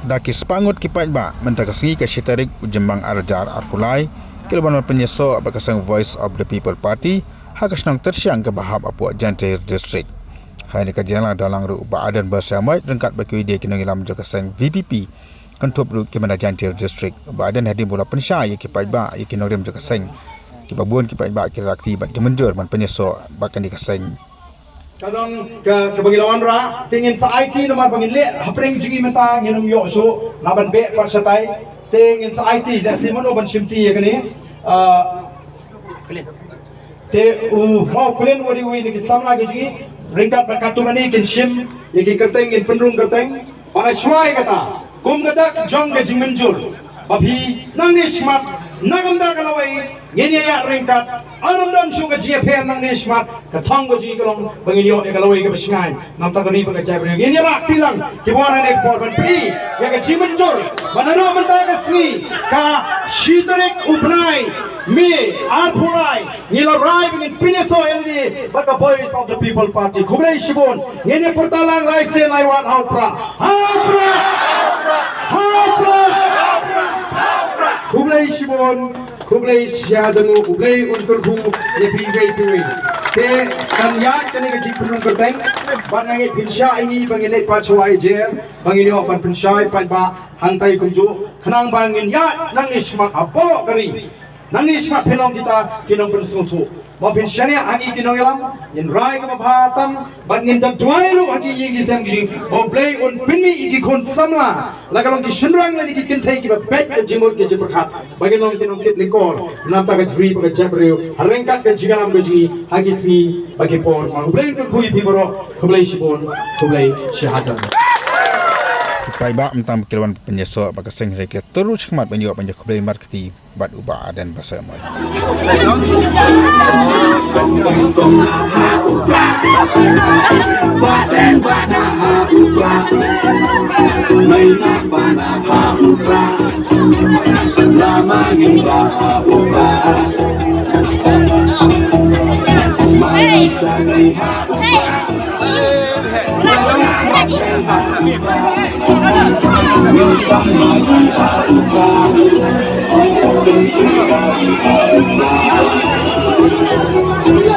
Daki sepangut kipat ba mentakasngi ke syitarik ujembang arjar arpulai kelbanan penyeso abakasang Voice of the People Party hakasnang tersiang ke bahab apu Jantir District. Hai ni kajian dalang ru baadan bersamai rengkat baki dia kena ngilam jakasang VPP kentup ru kemana Jantir District. Baadan hadir mula pensyai kipat ba kena rem jakasang kipabuan kipat ba kira aktibat jemenjur man penyeso bakan dikasang kadang ke bagilawan ra tingin sa IT naman pangin le hapring jigi menta nginum yo so laban be parsatai tingin sa IT da simono ban simti ya kani te mau kulen wadi wi ni samla ge jigi ringkat bakatu mani kin sim yaki kerteng in pendrung kerteng para swai kata kum gadak jong ge jingmenjur babi nangni smart nagamda kalawai ngeni ya ringkat anamdam suka GPN nangni smart kathang go ji kalong bangilyo e kalawai ke besingai namta kani pakai jabri ngeni rak tilang kibwana ne por ban pri ya ke jimenjor manano menta ka sni ka shitarik upnai me arpulai ngila rai bingin pineso elni baka Voice of the People Party kublai shibon ngeni portalang raise laiwan haupra kublai shibon kublai syadamu kublai unturhu ye pingai tuwi te kanyan kani ke jipun kerteng banangi pinsya ini bangile pachwai je bangile opan pinsya pa hantai kunju khanang bangin ya nang isma apo kari nang isma phenong kita kinong pensungtu ma pinsya ne agi kinong elam in rai ka bhatam bangin dak duairu agi yigi semgi oblei un pinmi igi khon samla lagalong ki shinrang lani ki kinthai ki bet ke jimur ke jibkhat baginong kinong kit likor namta ka dri ka jabreu harengkat ke jiganam beji agi si bagi por ma oblei ku bui biboro kublai shibon kublai syahatan Kipai ba mentam kelwan penyeso bakaseng reke terus khmat banyo banyo kublai marketi bat uba dan bahasa mai Hey!